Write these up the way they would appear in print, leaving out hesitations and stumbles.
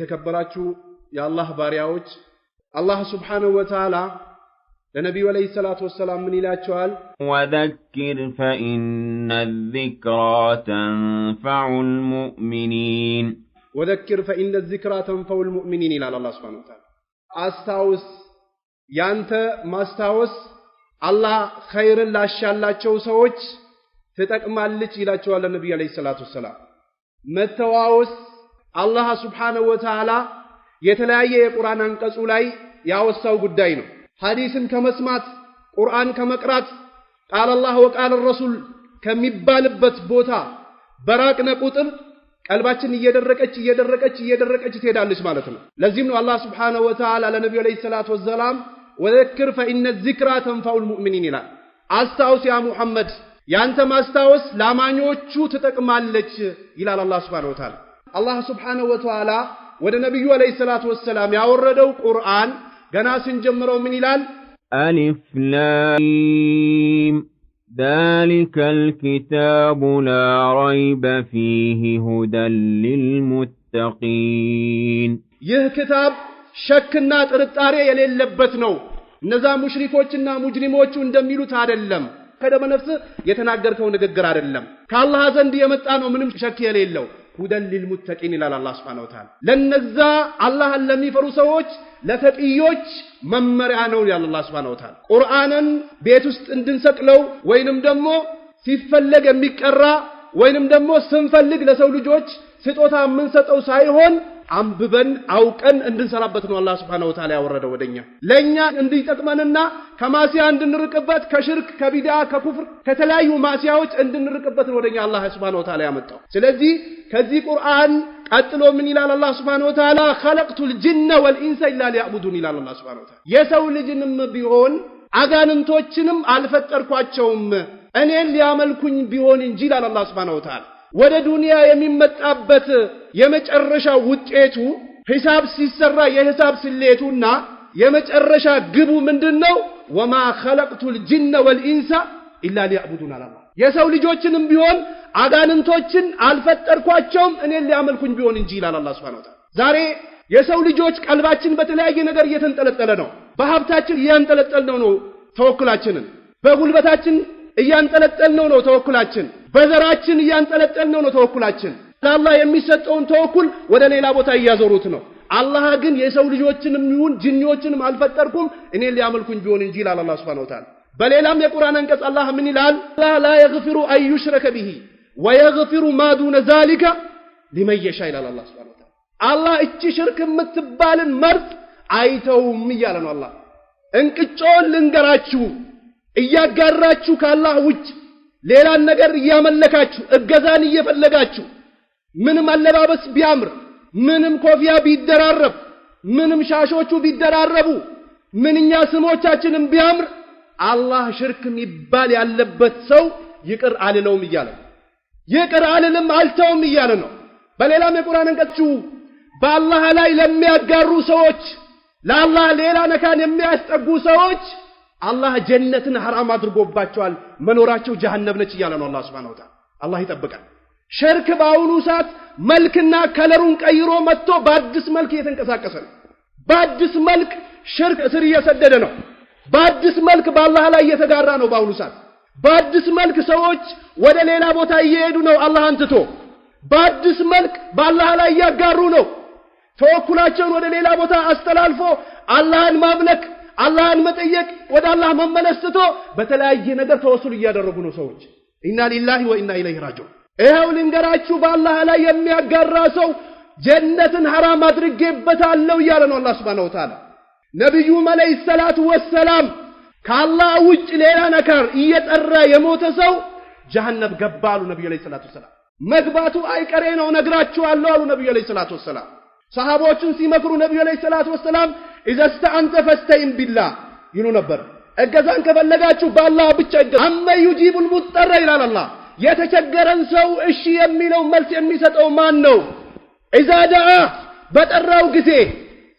ተከበራችሁ የአላህ ባሪያዎች አላህ Subhanahu Wa Ta'ala ለነብዩ አለይሂ ሰላቱ ወሰለም ምን ይላቸዋል? ወذكر فإن الذكرى تنفع المؤمنين وذكر فإن الذكرى تنفع المؤمنين ይላል አላህ Subhanahu Wa Ta'ala። አስታውስ ያንተ ማስታወስ አላህ ኸይርን ላሻላቸው ሰዎች ተጠቅማለች ይላቸዋል ነብዩ አለይሂ ሰላቱ ወሰለም። መተዋወስ አላህ Subhanahu Wa Ta'ala የተለያየ የቁርአን አንቀጹ ላይ ያወሳው ጉዳይ ነው። ሐዲስን ከመስማት ቁርአን ከመቅራት ቃል አላህ ወቃል ረሱል ከሚባልበት ቦታ በራቅነ ቁጥር ቀልባችን እየደረቀች ትሄዳለች ማለት ነው። ለዚህም ነው አላህ Subhanahu Wa Ta'ala ለነብዩ አለይሂ ሰላቱ ወሰለም ወذكر فإن الذكرى تنفع المؤمنين ይላል። አስታውስ ያ ሙሐመድ ያንተ ማስታወስ ላማኞቹ ትጠቅማለች ይላል አላህ Subhanahu Wa Ta'ala። አላህ Subhanahu Wa Ta'ala ወደ ነብዩ አለይሂ ሰላቱ ወሰለም ያወረደው ቁርአን ገና ስንጀምረው ምን ይላል? አሊፍ ላም ذلك الكتاب لا ريب فيه هدى للمتقين ይህ ክታብ ሸክና ጥርጣሬ የሌለበት ነው። እነዛ ሙሽሪኮችና ሙጅሪሞቹ እንደሚሉት አይደለም። ከደመ ነፍስ የተናገርከው ንግግር አይደለም። ከአላህ ዘንድ የመጣ ነው ምንም ሸክ የሌለው። ሁደን ሊልሙተቂን ይላል አላህ Subhanahu Wa Ta'ala። ለነዛ አላህን ለሚፈሩ ሰዎች ለተቂዮች መመሪያ ነው ይላል አላህ Subhanahu Wa Ta'ala። ቁርአንን ቤት ውስጥ እንድንሰቅለው ወይንም ደግሞ ሲፈለግ የሚቀራ ወይንም ደግሞ ስንፈልግ ለሰው ልጆች ስጦታ የምንሰጠው ሳይሆን አንብበን አውቀን እንድንሰራበት ነው አላህ Subhanahu Wa Ta'ala ያወረደው ወደኛ። ለኛ እንዲጠቅመንና ከማሲያ እንድንርቅበት ከሽርክ ከቢድዓ ከኩፍር ከተለያዩ ማሲያዎች እንድንርቅበት ነው ወደኛ አላህ Subhanahu Wa Ta'ala ያመጣው። ስለዚህ ከዚህ ቁርአን ቀጥሎ ምን ይላል አላህ Subhanahu Wa Ta'ala? خلقቱል ጂነ ወልኢንሰ ኢላ ሊያዕቡዱን ይላል አላህ Subhanahu Wa Ta'ala። የሰው ልጅንም ቢሆን አጋንንቶችንም አልፈጠርኳቸውም እኔን ሊያመልኩኝ ቢሆን እንጂ ይላል አላህ Subhanahu Wa Ta'ala። ወደ ዱንያ የሚመጣበት የመጨረሻ ውጤቱ ሂሳብ ሲሰራ የሂሳብ ስሌቱና የመጨረሻ ግቡ ምንድነው? ወማ خلقቱል ጂነ ወልኢንሰ ኢላ ሊያዕቡዱን አላህ። የሰው ልጆችንም ቢሆን አጋንንቶችን አልፈጠርኳቸውም እኔን ሊያመልኩኝ ቢሆን እንጂ ይላል አላህ Subhanahu Wa Ta'ala። ዛሬ የሰው ልጆች ቀልባችን በተለያየ ነገር እየተንጠለጠለ ነው። በሀብታችን እያንጠለጠልነው ነው ተወኩላችንን። በጉልበታችን እያንጠለጠልነው ነው ተወኩላችን። በዘራችን እያንጠለጠልነው ነው ተወኩላችን። ለአላህ የሚሰጠውን ተወኩል ወደ ሌላ ቦታ እያዞሩት ነው። አላህ ግን የሰው ልጆችንም ይሁን ጂኒዎችንም አልፈጠርኩም እኔን ሊያመልኩኝ ቢሆን እንጂ ይላል አላህ Subhanahu Wa Ta'ala። በሌላም የቁርአን አንቀጽ አላህ ምን ይላል? ላ يغفر أن يشرك به ويغفر ما دون ذلك لمن يشاء ይላል አላህ Subhanahu Wa Ta'ala። አላህ እቺ ሽርክ የምትባልን መርጥ አይተውም እያለ ነው አላህ። እንቅጮን ልንገራችሁ እያጋራችሁ ከአላህ ውጭ ሌላን ነገር እያመለካችሁ እገዛን እየፈለጋችሁ ምንም አለባበስ ቢያምር ምንም ኮፊያ ቢደራረብ ምንም ሻሾቹ ቢደራረቡ ምንኛ ስሞቻችንም ቢያምር አላህ ሽርክ የሚባል ያለበት ሰው ይቅር አልለውም እያለ ነው። ይቅር አልልም አልተውም እያለ ነው። በሌላም የቁርአን አንቀጽ በአላህ ላይ ለሚያጋሩ ሰዎች ለአላህ ሌላ ነካን የሚያስጠጉ ሰዎች አላህ ጀነትን حرام አድርጎባቸዋል መኖራቸው ጀሃነም ነች እያለ ነው አላህ Subhanahu Wa Ta'ala። አላህ ይጠብቃል። ሽርክ ባውኑ ሰዓት መልክና ከለሩን ቀይሮ መጥቶ በአዲስ መልክ እየተንቀሳቀሰ ነው። በአዲስ መልክ ሽርክ ስር እየሰደደ ነው። በአዲስ መልክ በአላህ ላይ እየተጋራ ነው ባውኑ ሰዓት። በአዲስ መልክ ሰዎች ወደ ሌላ ቦታ እየሄዱ ነው አላህን ትቶ። በአዲስ መልክ በአላህ ላይ እያጋሩ ነው። ተወኩላቸውን ወደ ሌላ ቦታ አስተላልፎ አላህን ማምለክ አላህን መጠየቅ ወደ አላህ መመለስ ትቶ በተለያየ ነገር ተወሱል እያደረጉ ነው ሰዎች። ኢና ሊላሂ ወኢና ኢለይሂ ራጂዑን። ይሄው ልንገራችሁ በአላህ ላይ የሚያጋራ ሰው ጀነትን حرام አድርጌበታለሁ እያለ ነው አላህ Subhanahu Wa Ta'ala። ነብዩ አለይሂ ሰላቱ ወሰለም ከአላህ ውጭ ሌላ ነገር እየጠራ የሞተ ሰው ጀሃነም ገባ አሉ ነብዩ አለይሂ ሰላቱ ወሰለም። መግባቱ አይቀሬ ነው ነግራችኋለሁ አሉ ነብዩ አለይሂ ሰላቱ ወሰለም። ሰሃቦችን ሲመክሩ ነብዩ አለይሂ ሰላቱ ወሰለም إذا استعنت فاستعن بالله ይሉ ነበር። እገዛን ከፈለጋችሁ በአላህ ብቻ እገዛ። አመ يجيب المضطر ይላል አላህ። የተቸገረን ሰው እሺ የሚለው መልስ የሚሰጠው ማን ነው? إذا دعا በጠራው ጊዜ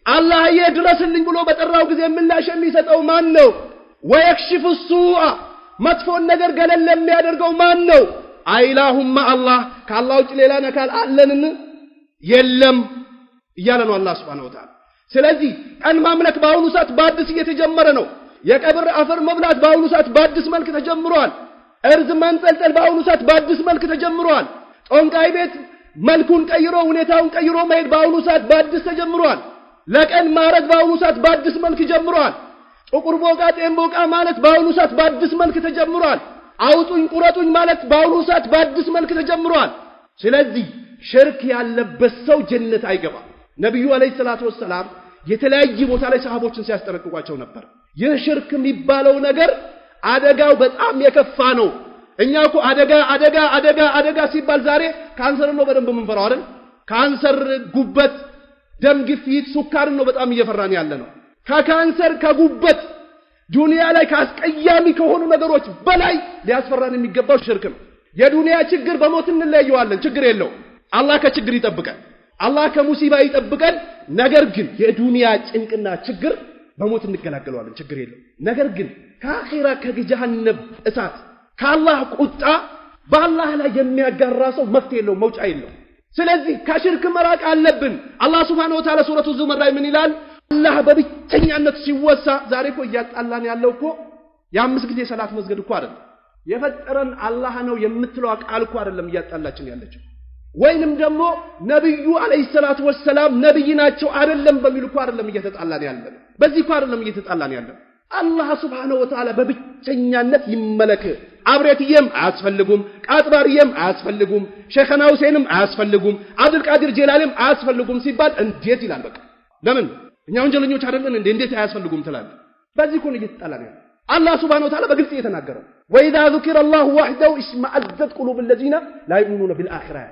አላህ ይድረስልኝ ብሎ በጠራው ጊዜ ምላሽ የሚሰጠው ማን ነው? ويكشف السوء መጥፎን ነገር ገለል የሚያደርገው ማን ነው? አይላሁም አላህ ከአላህ ውጭ ሌላ ነካል አለንን? የለም እያለ ነው አላህ Subhanahu Wa Ta'ala። ስለዚህ ቀን ማምለክ በአሁኑ ሰዓት በአዲስ እየተጀመረ ነው። የቀብር አፈር መብላት በአሁኑ ሰዓት በአዲስ መልክ ተጀምሯል። እርዝ መንጠልጠል በአሁኑ ሰዓት በአዲስ መልክ ተጀምሯል። ጦንቃይ ቤት መልኩን ቀይሮ ሁኔታውን ቀይሮ መሄድ በአሁኑ ሰዓት በአዲስ ተጀምሯል። ለቀን ማረግ በአሁኑ ሰዓት በአዲስ መልክ ጀምሯል። ጥቁር ቦቃ ጤምቦቃ ማለት በአሁኑ ሰዓት በአዲስ መልክ ተጀምሯል። አውጡኝ ቁረጡኝ ማለት በአሁኑ ሰዓት በአዲስ መልክ ተጀምሯል። ስለዚህ ሽርክ ያለበት ሰው ጀነት አይገባም። ነብዩ አለይሂ ሰላቱ ወሰለም የተለያየ ቦታ ላይ ሰሃቦችን ሲያስጠነቅቋቸው ነበር። ይህ ሽርክ የሚባለው ነገር አደጋው በጣም የከፋ ነው። እኛ እኮ አደጋ ሲባል ዛሬ ካንሰር ነው በደንብ የምንፈራው አይደል? ካንሰር፣ ጉበት፣ ደም ግፊት፣ ሱካር ነው በጣም እየፈራን ያለ ነው። ከካንሰር ከጉበት ዱንያ ላይ ካስቀያሚ ከሆኑ ነገሮች በላይ ሊያስፈራን የሚገባው ሽርክ ነው። የዱንያ ችግር በሞት እንለየዋለን፣ ችግር የለው። አላህ ከችግር ይጠብቀን፣ አላህ ከሙሲባ ይጠብቀን። ነገር ግን የዱንያ ጭንቅና ችግር በሞት እንገላገለዋለን፣ ችግር የለው። ነገር ግን ከአኺራ ከጀሃነም እሳት ከአላህ ቁጣ በአላህ ላይ የሚያጋራ ሰው መፍትሄ የለው፣ መውጫ የለው። ስለዚህ ከሽርክ መራቅ አለብን። አላህ Subhanahu Wa Ta'ala ሱረቱ ዙመር ላይ ምን ይላል? አላህ በብቸኛነት ሲወሳ ዛሬ እኮ እያጣላን ያለው እኮ የአምስት ጊዜ ሰላት መስገድ እኮ አይደለም። የፈጠረን አላህ ነው የምትለው ቃል እኮ አይደለም እያጣላችን ያለችው። ወይንም ደግሞ ነብዩ አለይሂ ሰላቱ ወሰለም ነብይ ናቸው አይደለም በሚል እኮ አይደለም እየተጣላን ያለን። በዚህ እኮ አይደለም እየተጣላን ያለን። አላህ Subhanahu Wa Ta'ala በብቸኛነት ይመለክ። አብሬትየም አያስፈልጉም፣ ቃጥባርየም አያስፈልጉም፣ ሼኽና ሁሴንም አያስፈልጉም፣ አብዱል ቃድር ጀላሊም አያስፈልጉም ሲባል እንዴት ይላል? በቃ ለምን እኛ ወንጀለኞች አይደለን እንዴት አያስፈልጉም ትላለህ? በዚህ እኮ ነው እየተጣላን ያለን። አላህ Subhanahu Wa Ta'ala በግልጽ እየተናገረው ወኢዛ ذكر الله وحده اشمأزت قلوب الذين لا يؤمنون بالآخرة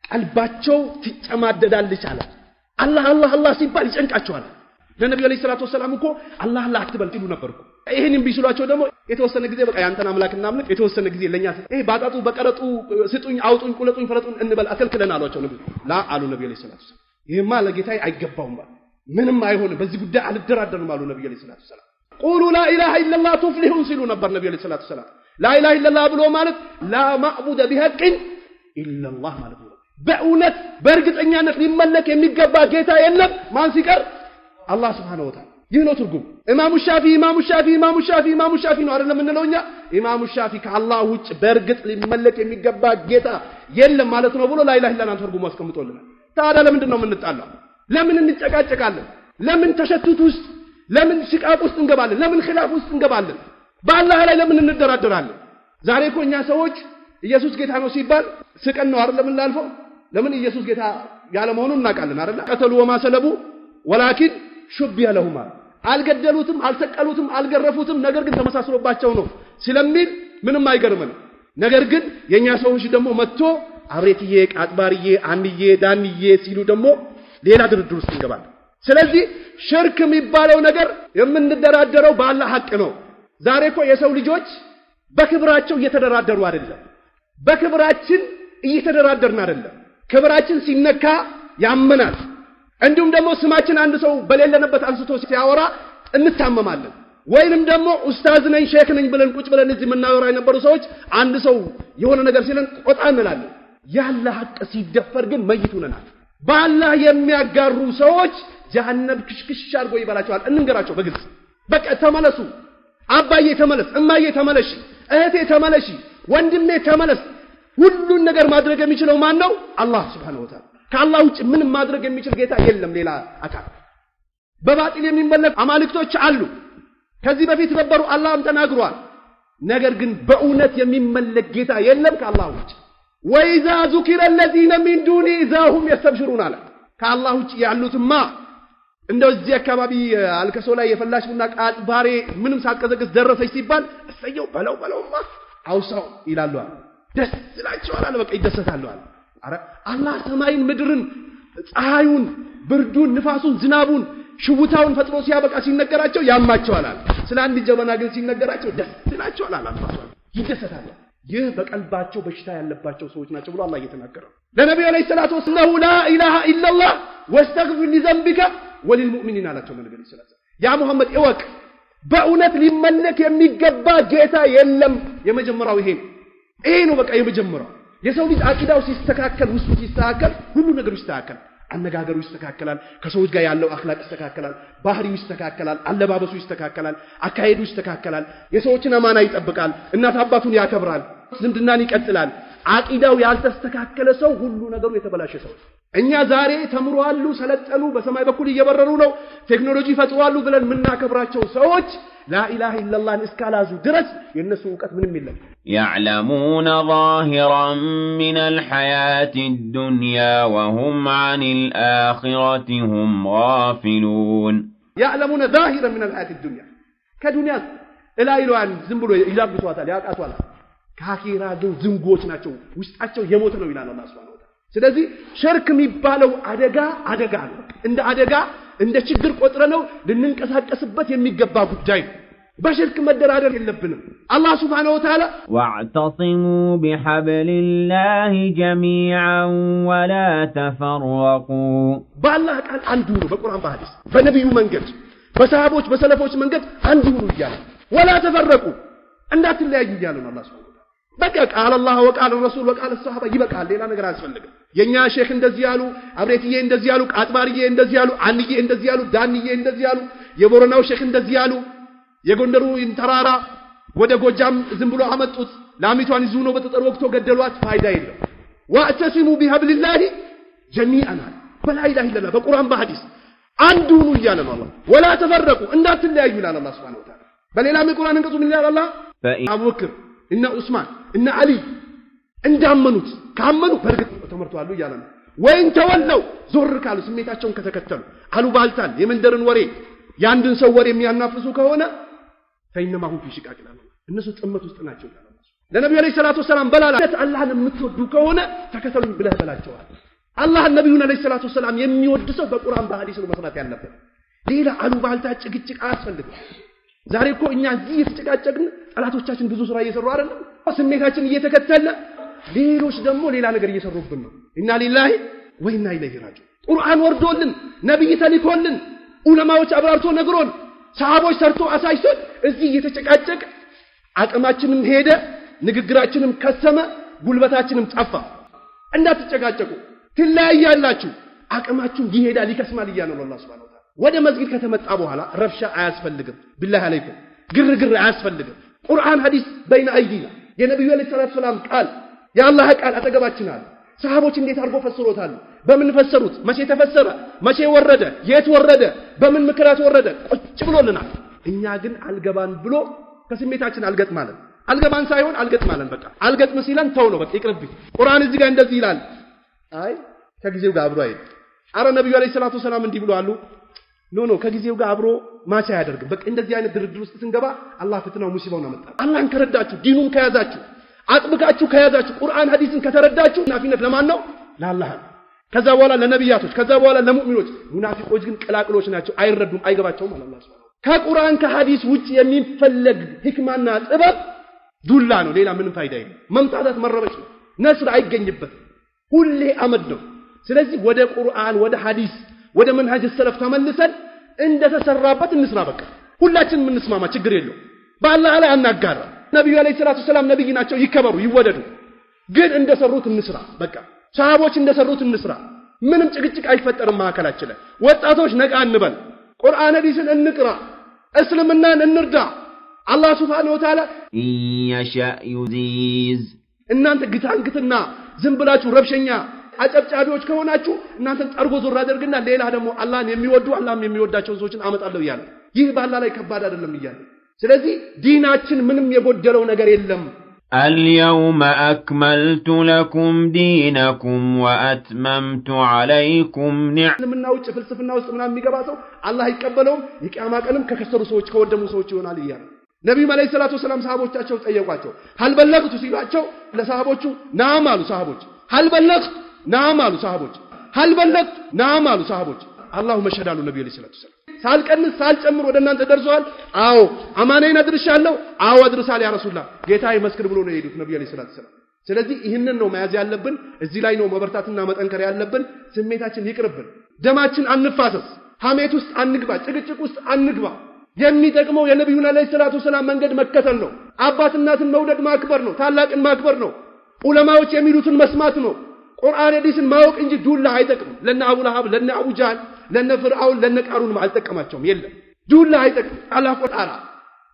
ቀልባቸው ትጨማደዳለች አለ። አላህ ሲባል ይጨንቃቸዋል። ለነብዩ አለይሂ ሰላቱ ወሰለም እኮ አላህ አትበል ይሉ ነበርኩ። ይሄንን ቢስሏቸው ደግሞ የተወሰነ ጊዜ በቃ ያንተን አምላክና አምላክ የተወሰነ ጊዜ ለኛ ይሄ ባጣጡ በቀረጡ ስጡኝ አውጡኝ ቁለጡኝ ፈረጡን እንበል አከልክለን አሏቸው። ነብዩ ላ አሉ ነብዩ አለይሂ ሰላቱ ወሰለም ይሄማ ለጌታዬ አይገባውም፣ ምንም አይሆንም፣ በዚህ ጉዳይ አልደራደርም አሉ ነብዩ አለይሂ ሰላቱ ወሰለም። ቁሉ ላ ኢላሃ ኢላላህ ቱፍሊሁን ሲሉ ነበር ነብዩ አለይሂ ሰላቱ ወሰለም። ላ ኢላሃ ኢላላህ ብሎ ማለት ላ ማዕቡደ ቢሐቅን ኢላላህ ማለት ነው። በእውነት በእርግጠኛነት ሊመለክ የሚገባ ጌታ የለም ማን ሲቀር አላህ Subhanahu Wa Ta'ala። ይህ ነው ትርጉም። ኢማሙ ሻፊ ነው አይደለም እንለው እኛ። ኢማሙ ሻፊ ከአላህ ውጭ በእርግጥ ሊመለክ የሚገባ ጌታ የለም ማለት ነው ብሎ ላ ኢላሃ ኢላላህ ተርጉሞ አስቀምጦልናል። ታዲያ ለምንድን ነው የምንጣላው? ለምን እንጨቃጨቃለን? ለምን ተሸቱት ውስጥ ለምን ሽቃቅ ውስጥ እንገባለን? ለምን ኺላፍ ውስጥ እንገባለን? በአላህ ላይ ለምን እንደራደራለን? ዛሬ እኮ እኛ ሰዎች ኢየሱስ ጌታ ነው ሲባል ስቀን ነው አይደለም እናልፈው። ለምን ኢየሱስ ጌታ ያለ መሆኑን እናውቃለን አይደል? ቀተሉ ወማ ሰለቡ ወላኪን ሹቢያ ለሁም፣ አልገደሉትም፣ አልሰቀሉትም፣ አልገረፉትም፣ ነገር ግን ተመሳስሎባቸው ነው ስለሚል ምንም አይገርምም። ነገር ግን የኛ ሰዎች ደግሞ መጥቶ አብሬትዬ፣ ቃጥባርዬ፣ አንዬ፣ ዳንዬ ሲሉ ደግሞ ሌላ ድርድር ውስጥ እንገባለን። ስለዚህ ሽርክ የሚባለው ነገር የምንደራደረው በአላህ ሐቅ ነው። ዛሬ እኮ የሰው ልጆች በክብራቸው እየተደራደሩ አይደለም፣ በክብራችን እየተደራደርን አይደለም። ክብራችን ሲነካ ያመናል። እንዲሁም ደግሞ ስማችን አንድ ሰው በሌለበት አንስቶ ሲያወራ እንታመማለን። ወይንም ደግሞ ኡስታዝ ነኝ ሼክ ነኝ ብለን ቁጭ ብለን እዚህ የምናወራ የነበሩ ሰዎች አንድ ሰው የሆነ ነገር ሲለን ቆጣ እንላለን። ያለ ሐቅ ሲደፈር ግን መይቱናል። በአላህ የሚያጋሩ ሰዎች ጀሃነም ክሽክሽ አድርጎ ይበላቸዋል። እንንገራቸው በግልጽ በቃ ተመለሱ። አባዬ ተመለስ፣ እማዬ ተመለሽ፣ እህቴ ተመለሺ፣ ወንድሜ ተመለስ። ሁሉን ነገር ማድረግ የሚችለው ማን ነው? አላህ Subhanahu Wa Ta'ala። ከአላህ ውጭ ምንም ማድረግ የሚችል ጌታ የለም ሌላ አካል። በባጢል የሚመለኩ አማልክቶች አሉ፣ ከዚህ በፊት ነበሩ፣ አላህም ተናግሯል። ነገር ግን በእውነት የሚመለክ ጌታ የለም ከአላህ ውጭ። ወኢዛ ذكر الذين من دونه إذا هم يستبشرون አለ። ከአላህ ውጭ ያሉትማ እንደው እዚህ አካባቢ አልከሶ ላይ የፈላሽ ቡና ቃጥባሬ ምንም ሳትቀዘቅዝ ደረሰች ሲባል እሰየው በለውማ አውሳው ይላሉ። ደስ ይላቸዋል አለ። በቃ ይደሰታሉ አለ። አረ አላህ ሰማይን ምድርን ፀሐዩን ብርዱን ንፋሱን ዝናቡን ሽውታውን ፈጥሮ ሲያበቃ ሲነገራቸው ያማቸዋል አለ። ስለ አንድ ጀበና ግን ሲነገራቸው ደስ ይላቸዋል አለ። ይደሰታሉ። ይህ በቀልባቸው በሽታ ያለባቸው ሰዎች ናቸው ብሎ አላህ እየተናገረ ለነብዩ አለይሂ ሰላቱ ወሰለም ላ ኢላሃ ኢላላህ ወስተግፊር ሊዘንቢከ ወሊልሙእሚኒን አላቸው። ነብዩ አለይሂ ሰላቱ ያ ሙሐመድ እወቅ በእውነት ሊመለክ የሚገባ ጌታ የለም። የመጀመሪያው ይሄ ነው። በቃ የመጀመሪያው የሰው ልጅ አቂዳው ሲስተካከል ውስጡ ሲስተካከል ሁሉ ነገር ይስተካከል። አነጋገሩ ይስተካከላል ከሰዎች ጋር ያለው አኽላቅ ይስተካከላል ባህሪው ይስተካከላል አለባበሱ ይስተካከላል አካሄዱ ይስተካከላል የሰዎችን አማና ይጠብቃል እናት አባቱን ያከብራል ዝምድናን ይቀጥላል አቂዳው ያልተስተካከለ ሰው ሁሉ ነገሩ የተበላሸ ሰው እኛ ዛሬ ተምሯሉ ሰለጠኑ በሰማይ በኩል እየበረሩ ነው ቴክኖሎጂ ፈጥሯሉ ብለን ምናከብራቸው ሰዎች لا إله إلا الله اسكالازو درس የነሱ ዕውቀት ምንም የለም يعلمون ظاهرا من الحياة الدنيا وهم عن الآخرة هم غافلون يعلمون ظاهرا من الحياة الدنيا كدنيا إلا إلوان زنبلو يلابسواتال ያቃቷል ካኺራ ግን ዝንጎች ናቸው ውስጣቸው የሞት ነው ይላል አላህ Subhanahu Wa Ta'ala ስለዚህ ሽርክ የሚባለው አደጋ ነው እንደ አደጋ እንደ ችግር ቆጥረነው ልንንቀሳቀስበት የሚገባ ጉዳይ በሽርክ መደራደር የለብንም አላህ Subhanahu Wa Ta'ala واعتصموا بحبل الله جميعا ولا تفرقوا بالله ቃል አንዱ ነው በቁርአን በሐዲስ በነብዩ መንገድ በሰሃቦች በሰለፎች መንገድ አንዱ ነው ይላል ولا تفرقوا እንዳትለያዩ ይላል አላህ Subhanahu በቃ ቃል አላህ ወቃል ረሱል ወቃል الصحابه ይበቃል ሌላ ነገር አያስፈልግም የኛ ሼክ እንደዚህ ያሉ አብሬትዬ እንደዚህ ያሉ ቃጥባርዬ እንደዚህ ያሉ አንዬ እንደዚህ ያሉ ዳንዬ እንደዚህ ያሉ የቦረናው ሼክ እንደዚህ ያሉ የጎንደሩ ተራራ ወደ ጎጃም ዝም ብሎ አመጡት ላሚቷን ይዙ ነው በተጠር ወቅቶ ገደሏት ፋይዳ የለም واعتصموا بحبل الله جميعا فلا اله الا الله በቁርአን በሐዲስ አንዱ ነው ይላል አላህ ولا تفرقوا እንዳትለያዩ ይላል አላህ Subhanahu Wa Ta'ala በሌላም የቁርአን አንቀጹ ምን ይላል አላህ አቡበክር እና ዑስማን እና አሊ እንዳመኑት ካመኑ በርግጥ ተመርቷሉ ይላል ወይን ተወለው ዞር ካሉ ስሜታቸውን ከተከተሉ አሉባልታን የመንደርን ወሬ ያንድን ሰው ወሬ የሚያናፍሱ ከሆነ ፈይነማሁ ፊ ሽቃቅ ይላል እነሱ ጥመት ውስጥ ናቸው ይላል ለነብዩ አለይሂ ሰላቱ ወሰለም በላላ አላህን የምትወዱ ከሆነ ተከተሉኝ ብለህ በላቸዋል አላህ ነብዩን አለይሂ ሰላቱ ወሰለም የሚወድ ሰው በቁርአን በሐዲስ ነው መስራት ያለበት ሌላ አሉባልታ ጭቅጭቅ አያስፈልግም ዛሬ እኮ እኛ እዚህ የተጨቃጨቅን ጠላቶቻችን ብዙ ስራ እየሰሩ አይደለም ስሜታችን እየተከተለ ሌሎች ደግሞ ሌላ ነገር እየሰሩብን ነው ኢና ሊላሂ ወኢና ኢለይሂ ራጂዑን ቁርአን ወርዶልን ነብይ ተልኮልን ዑለማዎች አብራርቶ ነግሮን ሰሃቦች ሰርቶ አሳይቶን እዚህ እየተጨቃጨቅ አቅማችንም ሄደ ንግግራችንም ከሰመ ጉልበታችንም ጠፋ እንዳትጨቃጨቁ ትለያያላችሁ አቅማችሁ ይሄዳል ይከስማል ይያለው አላህ Subhanahu Wa Ta'ala ወደ መስጊድ ከተመጣ በኋላ ረብሻ አያስፈልግም ቢላህ አለይኩም ግርግር አያስፈልግም ቁርአን ሐዲስ በይነ አይዲና የነብዩ አለይሂ ሰላቱ ሰላም ቃል የአላህ ቃል አጠገባችን አለ ሰሃቦች እንዴት አድርጎ ፈስሮታል በምን ፈሰሩት መቼ ተፈሰረ መቼ ወረደ የት ወረደ በምን ምክራት ወረደ ቁጭ ብሎልናል እኛ ግን አልገባን ብሎ ከስሜታችን አልገባን ሳይሆን አልገጥማለን በቃ አልገጥም ሲለን ተው ነው በቃ ይቅርብኝ ቁርአን እዚህ ጋር እንደዚህ ይላል አይ ከጊዜው ጋር አብሮ አይደል አረ ነብዩ አለይሂ ሰላቱ ሰላም እንዲህ ብለዋል ኖ ከጊዜው ጋር አብሮ ማቻ ያደርግም በቃ እንደዚህ አይነት ድርድር ውስጥ ስንገባ አላህ ፍትናው ሙሲባውን አመጣ አላህን ከረዳችሁ ዲኑን ከያዛችሁ አጥብቃችሁ ከያዛችሁ ቁርአን ሐዲስን ከተረዳችሁ ናፊነት ለማን ነው ለአላህ ከዛ በኋላ ለነብያቶች ከዛ በኋላ ለሙእሚኖች ሙናፊቆች ግን ቀላቅሎች ናቸው አይረዱም አይገባቸውም አላህ Subhanahu ከቁርአን ከሐዲስ ውጪ የሚፈለግ ህክማና ጥበብ ዱላ ነው ሌላ ምንም ፋይዳ የለም መምጣታት መረበሽ ነው ነስር አይገኝበት ሁሌ አመድ ነው ስለዚህ ወደ ቁርአን ወደ ሐዲስ ወደ መንሃጅ ሰለፍ ተመልሰን እንደተሰራበት እንስራ በቃ ሁላችንም እንስማማ ችግር የለው በአላህ ላይ አናጋራ ነብዩ አለይሂ ሰላቱ ሰላም ነብይ ናቸው ይከበሩ ይወደዱ ግን እንደሰሩት እንስራ በቃ ሰሃቦች እንደሰሩት እንስራ ምንም ጭቅጭቅ አይፈጠርም ማከላችን ላይ ወጣቶች ነቃ እንበል ቁርአን ሐዲስን እንቅራ እስልምናን እንርዳ አላህ Subhanahu Wa Ta'ala يشاء يزيز እናንተ ግታንግትና ዝም ብላችሁ ረብሸኛ አጨብጫቢዎች ከሆናችሁ እናንተን ጠርጎ ዞር አድርግና ሌላ ደግሞ አላህን የሚወዱ አላህም የሚወዳቸው ሰዎችን አመጣለሁ ይላል ይህ በአላህ ላይ ከባድ አይደለም ይላል ስለዚህ ዲናችን ምንም የጎደለው ነገር የለም اليوم أكملت لكم دينكم وأتممت عليكم نعمنا ውጭ ፍልስፍና ውስጥ ምናምን የሚገባ ሰው አላህ ይቀበለውም የቂያማ ቀንም ከከሰሩ ሰዎች ከወደሙ ሰዎች ይሆናል ይላል ነብዩ አለይሂ ሰላቱ ሰላም ሰሃቦቻቸው ጠየቋቸው هل بلغت ሲሏቸው ለሰሃቦቹ ናም አሉ ሰሃቦች هل بلغت ናም አሉ ሰሃቦች هل بلغت ናም አሉ ሰሃቦች አላሁ መሸዳሉ ነብዩ አለይሂ ሰላቱ ሰላም ሳልቀንስ ሳልጨምር ወደ እናንተ ደርሷል አዎ አማናዬን አድርሻለሁ አዎ አድርሳል ያ ረሱላህ ጌታዬ መስክር ብሎ ነው የሄዱት ነብዩ አለይሂ ሰላቱ ሰላም ስለዚህ ይህንን ነው መያዝ ያለብን እዚህ ላይ ነው መበርታትና መጠንከር ያለብን ስሜታችን ይቅርብን ደማችን አንፋሰስ ሐሜት ውስጥ አንግባ ጭቅጭቅ ውስጥ አንግባ የሚጠቅመው የነብዩን አለይሂ ሰላቱ ሰላም መንገድ መከተል ነው አባት እናትን መውደድ ማክበር ነው ታላቅን ማክበር ነው ዑለማዎች የሚሉትን መስማት ነው ቁርአን ሐዲስን ማወቅ እንጂ ዱላ አይጠቅም። ለነ አቡ ለሃብ ለነ አቡ ጃህል ለነ ፍርዓውን ለነ ቃሩን አልጠቀማቸውም። የለም ዱላ አይጠቅም። አላህ ቆጣራ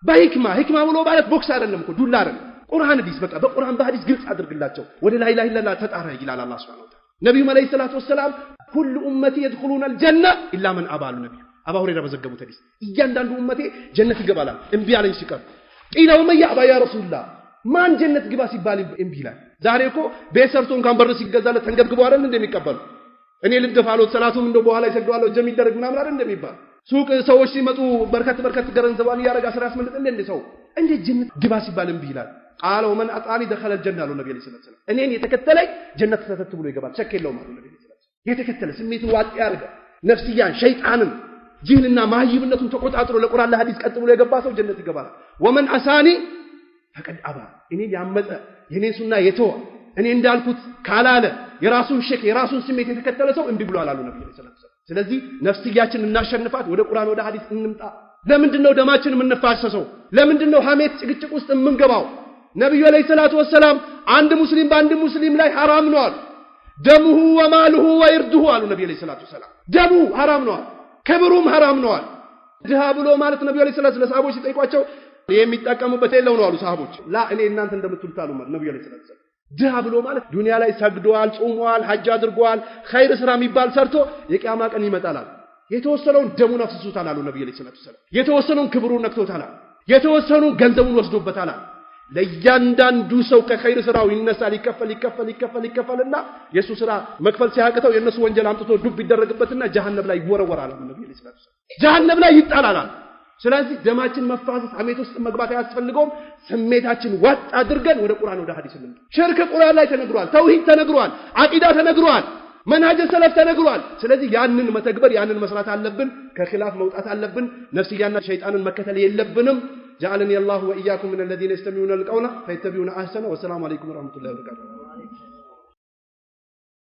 በህክማ ህክማ ብሎ ማለት ቦክስ አይደለም እኮ ዱላ አይደለም። ቁርአን ሐዲስ በቃ በቁርአን በሐዲስ ግልጽ አድርግላቸው ወደ ላ ኢላሃ ኢላላህ ተጣራ ይላል አላህ Subhanahu Wa Ta'ala። ነብዩ አለይሂ ሰላቱ ወሰለም ሁሉ ኡመቲ يدخلون الجنة الا من ابى ነብዩ አቡ ሁረይራ በዘገቡት ሐዲስ እያንዳንዱ ኡመቴ ጀነት ይገባል እምቢ አለኝ ሲቀር ቂለው መያ አባ ያ ረሱላህ ማን ጀነት ግባ ሲባል እምቢ ይላል። ዛሬ እኮ ቤሰርቶ እንኳን በር ሲገዛለት ተንገብግበው አይደል እንደሚቀበሉ እኔ ልንገፋለው ሰላቱም እንደው በኋላ ይሰግደዋለው ጀም ይደረግ ምናምን አይደል እንደሚባል ሱቅ ሰዎች ሲመጡ በርከት ገንዘባን ያረጋ ስራ ያስመልጥልህ እንደ ሰው እንደ ጀነት ግባ ሲባል እምቢ ይላል። ቃለው መን አጣኒ دخل الجنة አለው ነብዩ ሰለላሁ ዐለይሂ ወሰለም እኔን የተከተለኝ ጀነት ተተት ብሎ ይገባል ቸክ የለውም አለው ነብዩ ሰለላሁ ዐለይሂ ወሰለም። የተከተለ ስሜቱን ዋጥ ያርጋ ነፍስያን ሸይጣንን ጂህልና ማህይብነቱን ተቆጣጥሮ ለቁርአን ለሐዲስ ቀጥ ብሎ የገባ ሰው ጀነት ይገባል። ወመን አሳኒ ፈቀድ አባ እኔ ያመፀ የኔ ሱና የተወ እኔ እንዳልኩት ካላለ የራሱን ሸክ የራሱን ስሜት የተከተለ ሰው እንቢ ብሎ አላሉ ነብዩ ሰለላሁ ዐለይሂ ወሰለም። ስለዚህ ነፍስያችን እናሸንፋት ወደ ቁርአን ወደ ሐዲስ እንምጣ። ለምንድነው ደማችን የምንፋሰሰው? ለምንድነው ሐሜት ጭቅጭቅ ውስጥ የምንገባው? ነብዩ አለይሂ ሰላቱ ወሰለም አንድ ሙስሊም በአንድ ሙስሊም ላይ حرام ነው አሉ። ደሙሁ ወማሉሁ ወይርዱሁ አሉ ነብዩ አለይሂ ሰላቱ ወሰለም። ደሙ حرام ነው አሉ፣ ክብሩም حرام ነው አሉ። ድሃ ብሎ ማለት ነብዩ አለይሂ ሰላቱ ለሰሃቦች ሲጠይቋቸው የሚጠቀሙበት የለው ነው አሉ ሰሃቦች። ላ እኔ እናንተ እንደምትሉት አሉ ነብዩ አለይሂ ሰላቱ ወሰለም። ድሃ ብሎ ማለት ዱንያ ላይ ሰግዷል፣ ጾሟል፣ ሐጅ አድርጓል፣ ኸይር ስራ የሚባል ሰርቶ የቂያማ ቀን ይመጣል አሉ። የተወሰነውን ደሙን አፍስሶታል አሉ ነብዩ አለይሂ ሰላቱ ወሰለም። የተወሰነውን ክብሩን ነክቶታል አሉ። የተወሰነውን ገንዘቡን ወስዶበታል አሉ። ለእያንዳንዱ ሰው ከኸይር ስራው ይነሳል ይከፈልና የሱ ስራ መክፈል ሲያቅተው የነሱ ወንጀል አምጥቶ ዱብ ይደረግበትና ጀሃነም ላይ ይወረወራል ነብዩ ሰለላሁ ዐለይሂ ወሰለም። ጀሃነም ላይ ይጣላል። ስለዚህ ደማችን መፋሰስ ሐሜት ውስጥ መግባት አያስፈልገውም። ስሜታችን ዋጥ አድርገን ወደ ቁርአን ወደ ሐዲስ እንምጣ። ሽርክ ቁርአን ላይ ተነግሯል፣ ተውሂድ ተነግሯል፣ አቂዳ ተነግሯል፣ መንሃጅ ሰለፍ ተነግሯል። ስለዚህ ያንን መተግበር ያንን መስራት አለብን። ከኺላፍ መውጣት አለብን። ነፍስያና ሸይጣንን መከተል የለብንም። جعلني الله وإياكم من الذين يستمعون القول فيتبعون أحسنه والسلام عليكم ورحمة الله وبركاته.